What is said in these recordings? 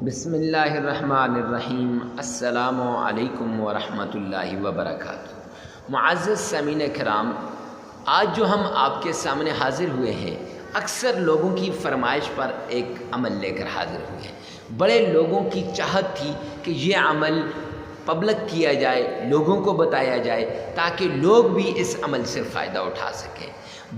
بسم اللہ الرحمن الرحیم۔ السلام علیکم ورحمۃ اللہ وبرکاتہ۔ معزز سامعین کرام، آج جو ہم آپ کے سامنے حاضر ہوئے ہیں، اکثر لوگوں کی فرمائش پر ایک عمل لے کر حاضر ہوئے ہیں۔ بڑے لوگوں کی چاہت تھی کہ یہ عمل پبلک کیا جائے، لوگوں کو بتایا جائے تاکہ لوگ بھی اس عمل سے فائدہ اٹھا سکیں۔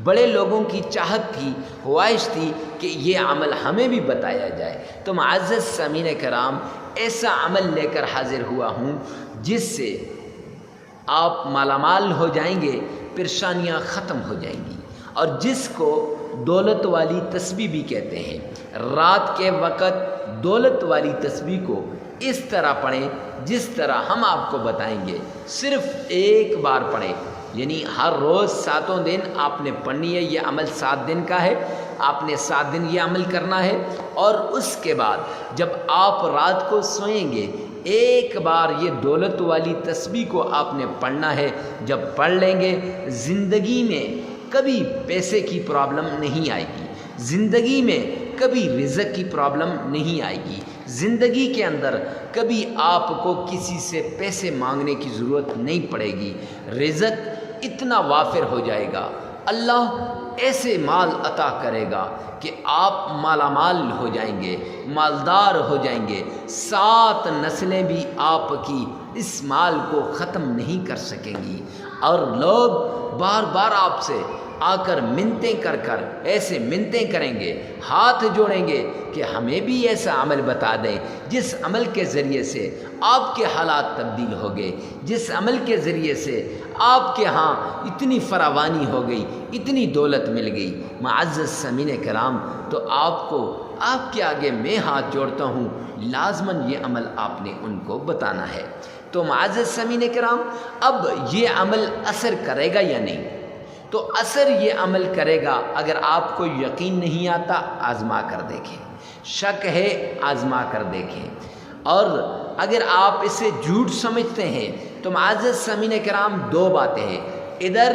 بڑے لوگوں کی چاہت تھی، خواہش تھی کہ یہ عمل ہمیں بھی بتایا جائے۔ تو معزز سامعین کرام، ایسا عمل لے کر حاضر ہوا ہوں جس سے آپ مالا مال ہو جائیں گے، پریشانیاں ختم ہو جائیں گی، اور جس کو دولت والی تسبیح بھی کہتے ہیں۔ رات کے وقت دولت والی تسبیح کو اس طرح پڑھیں جس طرح ہم آپ کو بتائیں گے، صرف ایک بار پڑھیں، یعنی ہر روز 7 دن آپ نے پڑھنی ہے۔ یہ عمل 7 دن کا ہے، آپ نے 7 دن یہ عمل کرنا ہے، اور اس کے بعد جب آپ رات کو سوئیں گے ایک بار یہ دولت والی تسبیح کو آپ نے پڑھنا ہے۔ جب پڑھ لیں گے زندگی میں کبھی پیسے کی پرابلم نہیں آئے گی، زندگی میں کبھی رزق کی پرابلم نہیں آئے گی، زندگی کے اندر کبھی آپ کو کسی سے پیسے مانگنے کی ضرورت نہیں پڑے گی، رزق اتنا وافر ہو جائے گا، اللہ ایسے مال عطا کرے گا کہ آپ مالا مال ہو جائیں گے، مالدار ہو جائیں گے۔ 7 نسلیں بھی آپ کی اس مال کو ختم نہیں کر سکیں گی، اور لوگ بار بار آپ سے آ کر منتیں کر کر ایسے منتیں کریں گے، ہاتھ جوڑیں گے کہ ہمیں بھی ایسا عمل بتا دیں جس عمل کے ذریعے سے آپ کے حالات تبدیل ہو گئے، جس عمل کے ذریعے سے آپ کے ہاں اتنی فراوانی ہو گئی، اتنی دولت مل گئی۔ معزز سامعین کرام، تو آپ کے آگے میں ہاتھ جوڑتا ہوں، لازماً یہ عمل آپ نے ان کو بتانا ہے۔ تو معزز سامعین کرام، اب یہ عمل اثر کرے گا یا نہیں؟ تو اثر یہ عمل کرے گا۔ اگر آپ کو یقین نہیں آتا، آزما کر دیکھیں، شک ہے، آزما کر دیکھیں، اور اگر آپ اسے جھوٹ سمجھتے ہیں تو معزز سامعین کرام 2 باتیں ہیں، ادھر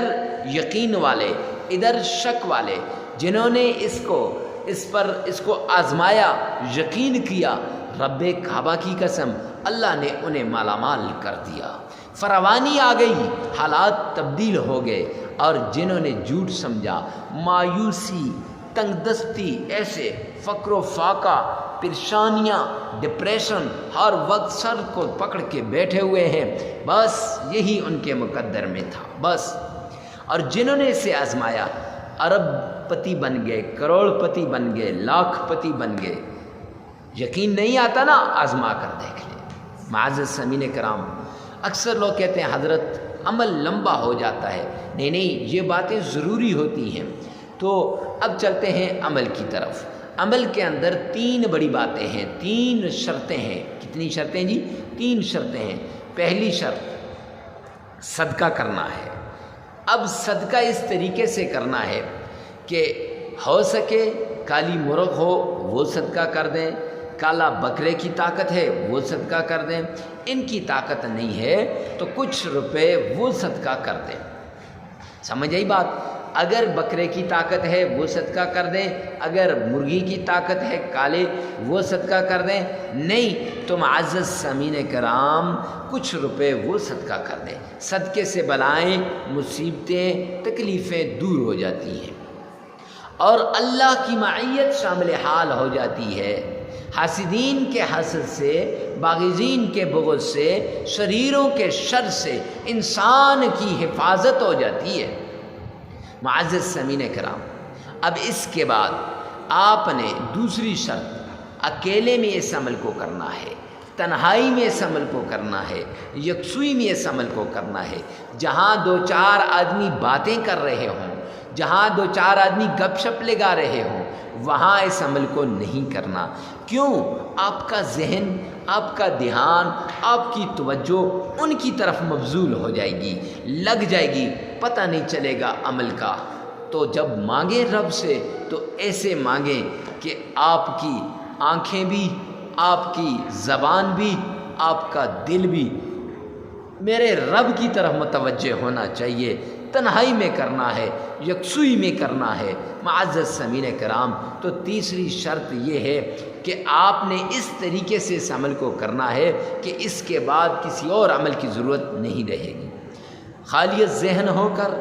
یقین والے، ادھر شک والے، جنہوں نے اس کو آزمایا، یقین کیا، رب کعبہ کی قسم، اللہ نے انہیں مالا مال کر دیا، فراوانی آ گئی، حالات تبدیل ہو گئے۔ اور جنہوں نے جھوٹ سمجھا، مایوسی، تنگ دستی، ایسے فقر و فاقہ، پریشانیاں، ڈپریشن، ہر وقت سر کو پکڑ کے بیٹھے ہوئے ہیں، بس یہی ان کے مقدر میں تھا بس۔ اور جنہوں نے اسے آزمایا، ارب پتی بن گئے، کروڑ پتی بن گئے، لاکھ پتی بن گئے۔ یقین نہیں آتا نا، آزما کر دیکھ لیں۔ معزز سامعین کرام، اکثر لوگ کہتے ہیں حضرت عمل لمبا ہو جاتا ہے۔ نہیں، یہ باتیں ضروری ہوتی ہیں۔ تو اب چلتے ہیں عمل کی طرف۔ عمل کے اندر 3 بڑی باتیں ہیں، 3 شرطیں ہیں۔ کتنی شرطیں جی؟ 3 شرطیں ہیں۔ پہلی شرط صدقہ کرنا ہے۔ اب صدقہ اس طریقے سے کرنا ہے کہ ہو سکے کالی مرغ ہو وہ صدقہ کر دیں، کالا بکرے کی طاقت ہے وہ صدقہ کر دیں، ان کی طاقت نہیں ہے تو کچھ روپے وہ صدقہ کر دیں۔ سمجھ آئی بات؟ اگر بکرے کی طاقت ہے وہ صدقہ کر دیں، اگر مرغی کی طاقت ہے کالے وہ صدقہ کر دیں، نہیں تو معزز سامعین کرام کچھ روپے وہ صدقہ کر دیں۔ صدقے سے بلائیں، مصیبتیں، تکلیفیں دور ہو جاتی ہیں، اور اللہ کی معیت شامل حال ہو جاتی ہے۔ حاسدین کے حسد سے، باغزین کے بغض سے، شریروں کے شر سے انسان کی حفاظت ہو جاتی ہے۔ معزز سامعین کرام، اب اس کے بعد آپ نے دوسری شرط، اکیلے میں اس عمل کو کرنا ہے، تنہائی میں اس عمل کو کرنا ہے، یکسوئی میں اس عمل کو کرنا ہے۔ جہاں 2-4 آدمی باتیں کر رہے ہوں، جہاں 2-4 آدمی گپ شپ لگا رہے ہوں، وہاں اس عمل کو نہیں کرنا۔ کیوں؟ آپ کا ذہن، آپ کا دھیان، آپ کی توجہ ان کی طرف مبذول ہو جائے گی، لگ جائے گی، پتہ نہیں چلے گا عمل کا۔ تو جب مانگیں رب سے تو ایسے مانگیں کہ آپ کی آنکھیں بھی، آپ کی زبان بھی، آپ کا دل بھی میرے رب کی طرف متوجہ ہونا چاہیے۔ تنہائی میں کرنا ہے، یکسوئی میں کرنا ہے۔ معزز سامعین کرام، تو تیسری شرط یہ ہے کہ آپ نے اس طریقے سے اس عمل کو کرنا ہے کہ اس کے بعد کسی اور عمل کی ضرورت نہیں رہے گی۔ خالی ذہن ہو کر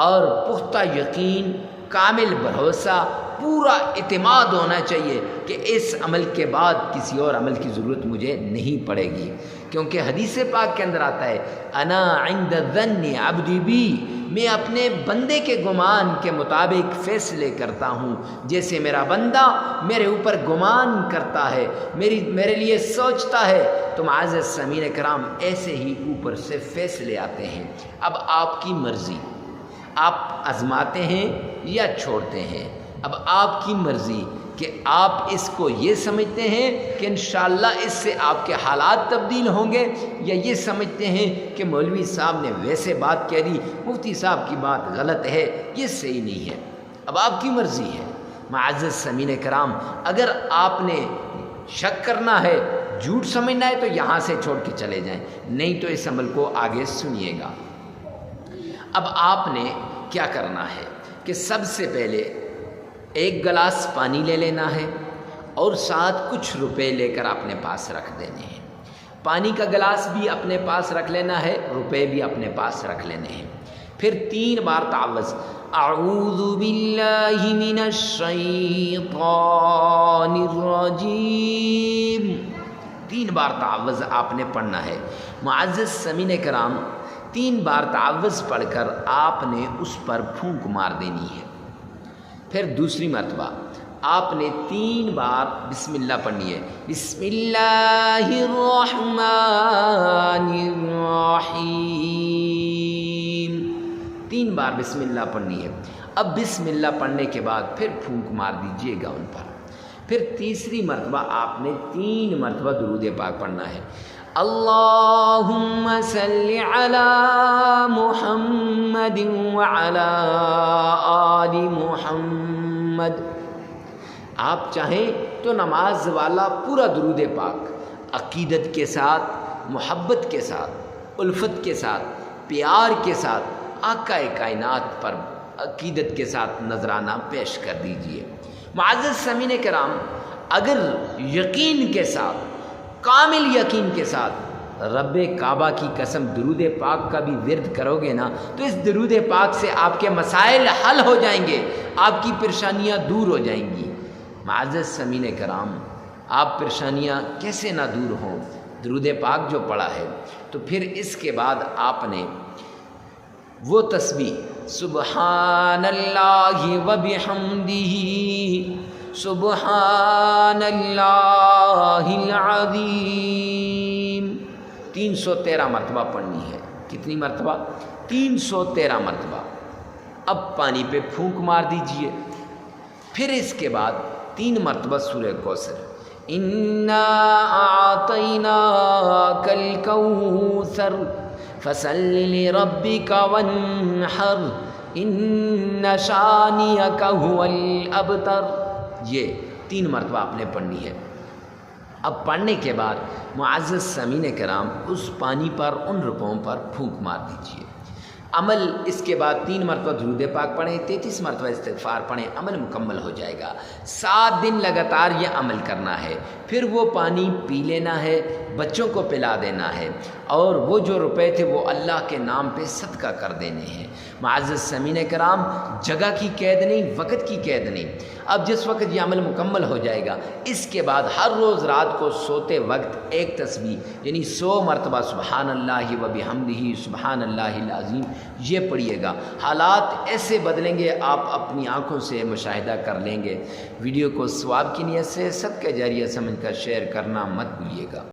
اور پختہ یقین، کامل بھروسہ، پورا اعتماد ہونا چاہیے کہ اس عمل کے بعد کسی اور عمل کی ضرورت مجھے نہیں پڑے گی، کیونکہ حدیث پاک کے اندر آتا ہے انا عند ظن عبدی بی، میں اپنے بندے کے گمان کے مطابق فیصلے کرتا ہوں، جیسے میرا بندہ میرے اوپر گمان کرتا ہے، میرے لیے سوچتا ہے، تو معزز سامعین کرام ایسے ہی اوپر سے فیصلے آتے ہیں۔ اب آپ کی مرضی، آپ آزماتے ہیں یا چھوڑتے ہیں، اب آپ کی مرضی کہ آپ اس کو یہ سمجھتے ہیں کہ انشاءاللہ اس سے آپ کے حالات تبدیل ہوں گے، یا یہ سمجھتے ہیں کہ مولوی صاحب نے ویسے بات کہہ دی، مفتی صاحب کی بات غلط ہے، یہ صحیح نہیں ہے۔ اب آپ کی مرضی ہے۔ معزز سامعین کرام، اگر آپ نے شک کرنا ہے، جھوٹ سمجھنا ہے، تو یہاں سے چھوڑ کے چلے جائیں، نہیں تو اس عمل کو آگے سنیے گا۔ اب آپ نے کیا کرنا ہے کہ سب سے پہلے ایک گلاس پانی لے لینا ہے اور ساتھ کچھ روپے لے کر اپنے پاس رکھ دینے ہیں۔ پانی کا گلاس بھی اپنے پاس رکھ لینا ہے، روپے بھی اپنے پاس رکھ لینے ہیں۔ پھر 3 بار تعوذ، اعوذ باللہ من الشیطان الرجیم، 3 بار تعوذ آپ نے پڑھنا ہے۔ معزز سامعین کرام، 3 بار تعوذ پڑھ کر آپ نے اس پر پھونک مار دینی ہے۔ پھر دوسری مرتبہ آپ نے 3 بار بسم اللہ پڑھنی ہے، بسم اللہ الرحمن الرحیم، 3 بار بسم اللہ پڑھنی ہے۔ اب بسم اللہ پڑھنے کے بعد پھر پھونک مار دیجئے گا ان پر۔ پھر تیسری مرتبہ آپ نے 3 مرتبہ درود پاک پڑھنا ہے، اللہم صلی علی محمد وعلی آل محمد۔ آپ چاہیں تو نماز والا پورا درود پاک عقیدت کے ساتھ، محبت کے ساتھ، الفت کے ساتھ، پیار کے ساتھ آقا کائنات پر عقیدت کے ساتھ نذرانہ پیش کر دیجئے۔ معزز سامعین کرام، اگر یقین کے ساتھ، کامل یقین کے ساتھ رب کعبہ کی قسم درود پاک کا بھی ورد کرو گے نا، تو اس درود پاک سے آپ کے مسائل حل ہو جائیں گے، آپ کی پریشانیاں دور ہو جائیں گی۔ معزز سامعین کرام، آپ پریشانیاں کیسے نہ دور ہوں، درود پاک جو پڑھا ہے، تو پھر اس کے بعد آپ نے وہ تسبیح سبحان اللہ و بحمدہ سبحان اللہ العظیم 313 مرتبہ پڑھنی ہے۔ کتنی مرتبہ؟ 313 مرتبہ۔ اب پانی پہ پھونک مار دیجئے۔ پھر اس کے بعد 3 مرتبہ سورہ کوثر، انا اعطیناک الکوثر فصل لربک وانحر ان شانئک هو الابتر، یہ 3 مرتبہ آپ نے پڑھنی ہے۔ اب پڑھنے کے بعد معزز سامعین کرام، اس پانی پر، ان روپوں پر پھونک مار دیجئے۔ عمل اس کے بعد 3 مرتبہ درود پاک پڑھیں، 33 مرتبہ استغفار پڑھیں، عمل مکمل ہو جائے گا۔ 7 دن لگاتار یہ عمل کرنا ہے۔ پھر وہ پانی پی لینا ہے، بچوں کو پلا دینا ہے، اور وہ جو روپے تھے وہ اللہ کے نام پہ صدقہ کر دینے ہیں۔ معزز سامعین کرام، جگہ کی قید نہیں، وقت کی قید نہیں۔ اب جس وقت یہ عمل مکمل ہو جائے گا، اس کے بعد ہر روز رات کو سوتے وقت ایک تسبیح یعنی 100 مرتبہ سبحان اللہ و بحمدہ سبحان اللہ العظیم یہ پڑھیے گا۔ حالات ایسے بدلیں گے، آپ اپنی آنکھوں سے مشاہدہ کر لیں گے۔ ویڈیو کو ثواب کی نیت سے صدقہ جاریہ سمجھ کر شیئر کرنا مت بھولیے گا۔